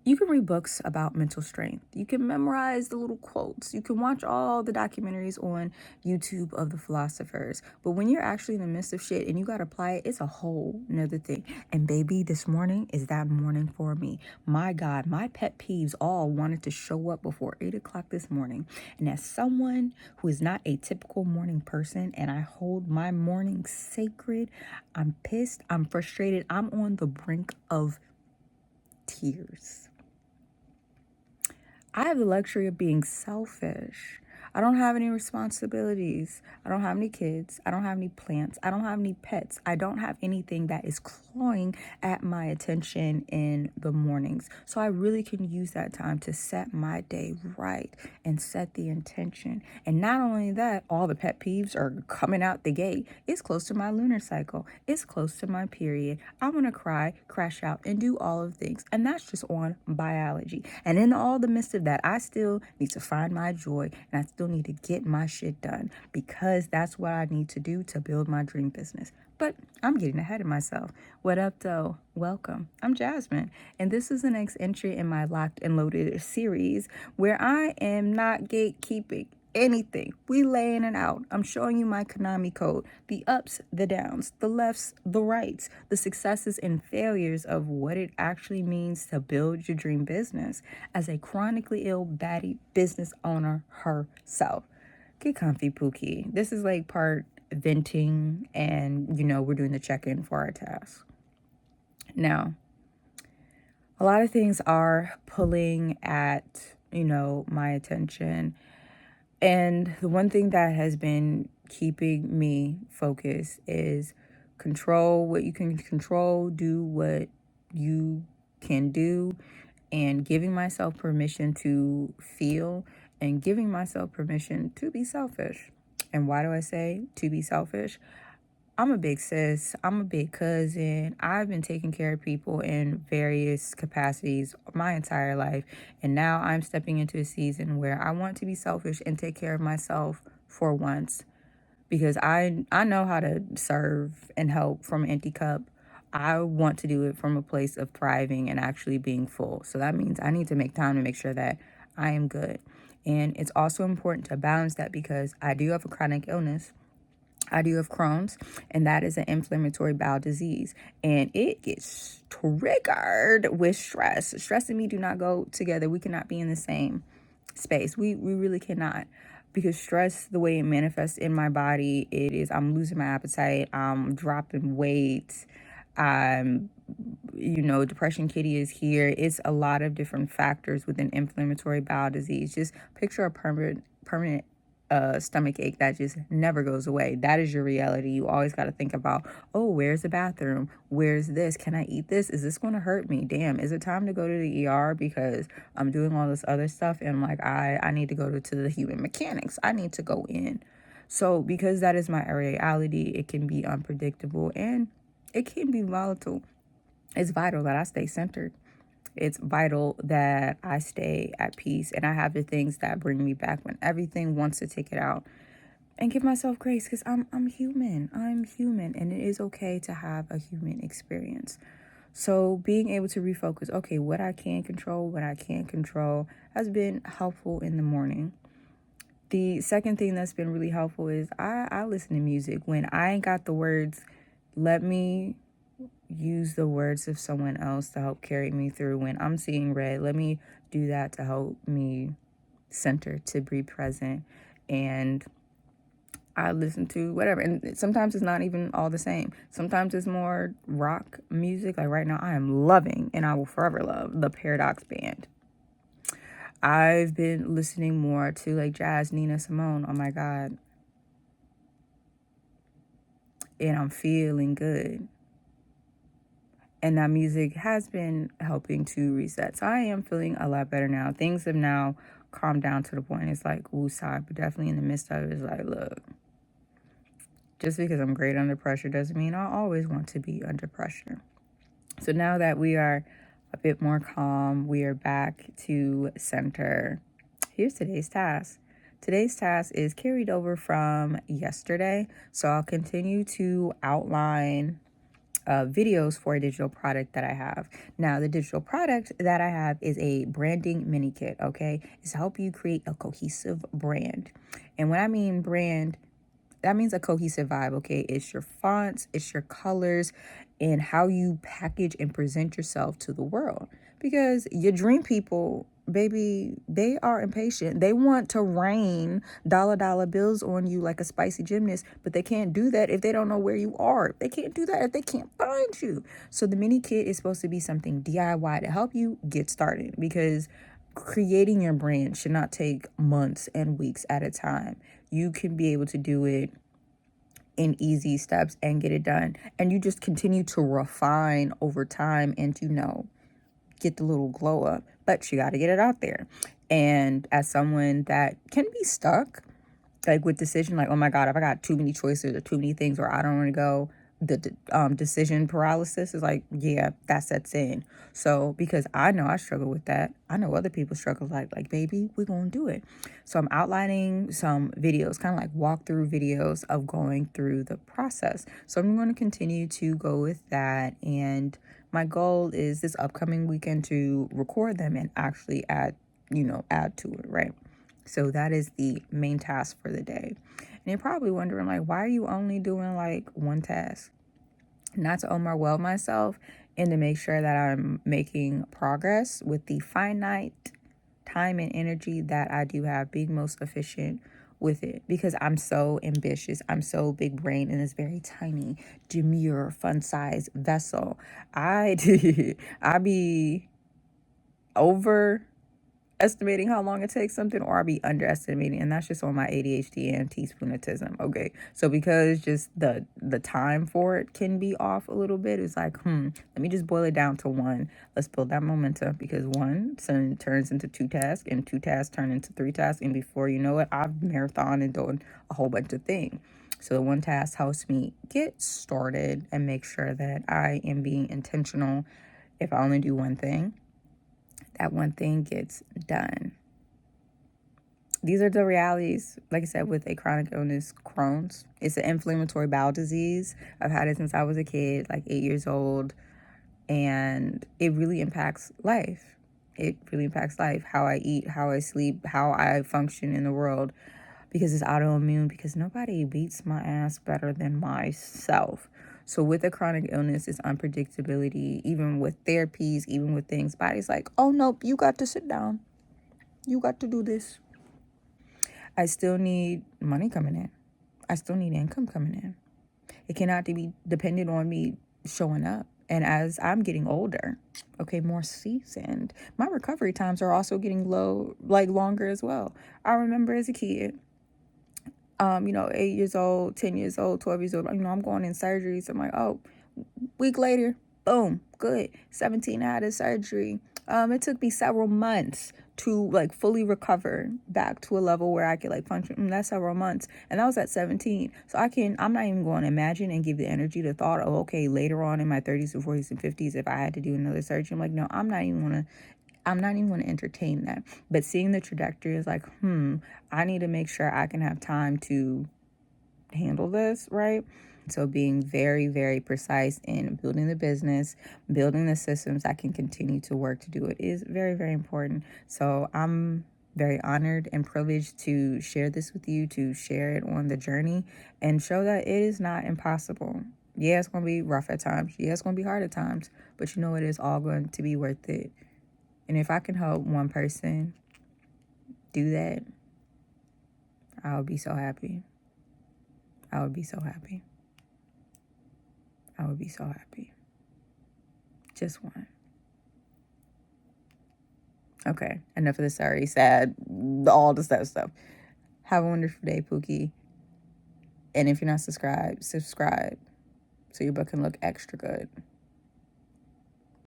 You can read books about mental strength. You can memorize the little quotes. You can watch all the documentaries on YouTube of the philosophers. But when you're actually in the midst of shit and you got to apply it, it's a whole nother thing. And baby, this morning is that morning for me. My God, my pet peeves all wanted to show up before 8 o'clock this morning. And as someone who is not a typical morning person and I hold my morning sacred, I'm pissed, I'm frustrated, I'm on the brink of tears. I have the luxury of being selfish. I don't have any responsibilities. I don't have any kids. I don't have any plants. I don't have any pets. I don't have anything that is clawing at my attention in the mornings. So I really can use that time to set my day right and set the intention. And not only that, all the pet peeves are coming out the gate. It's close to my lunar cycle. It's close to my period. I want to cry, crash out, and do all of the things. And that's just on biology. And in all the midst of that, I still need to find my joy, and I still need to get my shit done because that's what I need to do to build my dream business. But I'm getting ahead of myself. What up, though? Welcome. I'm Jasmine, and this is the next entry in my Locked and Loaded series where I am not gatekeeping anything. We laying it out. I'm showing you my Konami code, the ups, the downs, the lefts, the rights, the successes and failures of what it actually means to build your dream business as a chronically ill baddie business owner herself. Get comfy, Pookie. This is like part venting and, we're doing the check-in for our tasks. Now, a lot of things are pulling at, my attention. And the one thing that has been keeping me focused is control what you can control, do what you can do, and giving myself permission to feel and giving myself permission to be selfish. And why do I say to be selfish? I'm a big sis. I'm a big cousin. I've been taking care of people in various capacities my entire life. And now I'm stepping into a season where I want to be selfish and take care of myself for once. Because I know how to serve and help from an empty cup. I want to do it from a place of thriving and actually being full. So that means I need to make time to make sure that I am good. And it's also important to balance that because I do have a chronic illness. I do have Crohn's, and that is an inflammatory bowel disease. And it gets triggered with stress. Stress and me do not go together. We cannot be in the same space. We really cannot. Because stress, the way it manifests in my body, I'm losing my appetite, I'm dropping weight, depression kitty is here. It's a lot of different factors with an inflammatory bowel disease. Just picture a permanent stomach ache that just never goes away. That is your reality. You always got to think about, oh, where's the bathroom? Where's this? Can I eat this? Is this going to hurt me? Damn, is it time to go to the ER because I'm doing all this other stuff and like I need to go to the human mechanics. I need to go in. So because that is my reality, it can be unpredictable and it can be volatile. It's vital that I stay centered. It's vital that I stay at peace and I have the things that bring me back when everything wants to take it out, and give myself grace because I'm human. I'm human, and it is okay to have a human experience. So being able to refocus, okay, what I can control, what I can't control, has been helpful in the morning. The second thing that's been really helpful is I listen to music. When I ain't got the words, let me use the words of someone else to help carry me through. When I'm seeing red, let me do that to help me center, to be present. And I listen to whatever. And sometimes it's not even all the same. Sometimes it's more rock music. Like right now, I am loving, and I will forever love, the Paradox Band. I've been listening more to like jazz, Nina Simone. Oh my God. And I'm feeling good. And that music has been helping to reset. So I am feeling a lot better now. Things have now calmed down to the point it's like woosah, but definitely in the midst of it, it's like, look, just because I'm great under pressure doesn't mean I always want to be under pressure. So now that we are a bit more calm, we are back to center. Here's today's task. Today's task is carried over from yesterday. So I'll continue to outline videos for a digital product that I have. Now, the digital product that I have is a branding mini kit, okay? It's to help you create a cohesive brand. And when I mean brand, that means a cohesive vibe, okay? It's your fonts, it's your colors, and how you package and present yourself to the world. Because your dream people, baby, they are impatient. They want to rain dollar bills on you like a spicy gymnast, but they can't do that if they don't know where you are. They can't do that if they can't find you. So the mini kit is supposed to be something DIY to help you get started, because creating your brand should not take months and weeks at a time. You can be able to do it in easy steps and get it done. And you just continue to refine over time and, get the little glow up. But you got to get it out there. And as someone that can be stuck, like with decision, like, oh my God, if I got too many choices or too many things where I don't want to go, the decision paralysis is like, yeah, that sets in. So because I know I struggle with that, I know other people struggle like baby, we're gonna do it. So I'm outlining some videos, kind of like walkthrough videos of going through the process. So I'm going to continue to go with that, and my goal is this upcoming weekend to record them and actually add to it, right? So that is the main task for the day. And you're probably wondering, like, why are you only doing like one task? Not to overwhelm myself, and to make sure that I'm making progress with the finite time and energy that I do have, being most efficient with it, because I'm so ambitious. I'm so big brain in this very tiny, demure, fun size vessel. I be over estimating how long it takes something, or I'll be underestimating, and that's just on my ADHD and teaspoonitism. Okay, so because just the time for it can be off a little bit, it's like, let me just boil it down to one. Let's build that momentum, because one turns into two tasks, and two tasks turn into three tasks, and before you know it, I've marathoned and done a whole bunch of things. So the one task helps me get started and make sure that I am being intentional. If I only do one thing, that one thing gets done. These are the realities, like I said, with a chronic illness, Crohn's. It's an inflammatory bowel disease. I've had it since I was a kid, like 8 years old, and it really impacts life. It really impacts life, how I eat, how I sleep, how I function in the world, because it's autoimmune, because nobody beats my ass better than myself. So with a chronic illness, it's unpredictability, even with therapies, even with things. Body's like, oh, nope, you got to sit down. You got to do this. I still need money coming in. I still need income coming in. It cannot be dependent on me showing up. And as I'm getting older, okay, more seasoned, my recovery times are also getting longer as well. I remember as a kid, 8 years old, 10 years old, 12 years old, I'm going in surgery. So I'm like, oh, week later, boom, good. 17 out of surgery. It took me several months to like fully recover back to a level where I could like function. That's several months. And that was at 17. So I'm not even going to imagine and give the energy to thought of, okay, later on in my 30s and 40s and 50s, if I had to do another surgery. I'm like, no, I'm not even going to entertain that. But seeing the trajectory is like, I need to make sure I can have time to handle this, right? So being very, very precise in building the business, building the systems that can continue to work to do it is very, very important. So I'm very honored and privileged to share this with you, to share it on the journey and show that it is not impossible. Yeah, it's going to be rough at times. Yeah, it's going to be hard at times, but it is all going to be worth it. And if I can help one person do that, I'll be so happy. I would be so happy. I would be so happy. Just one. Okay, enough of the sorry, sad, all the stuff. Have a wonderful day, Pookie. And if you're not subscribed, subscribe so your book can look extra good.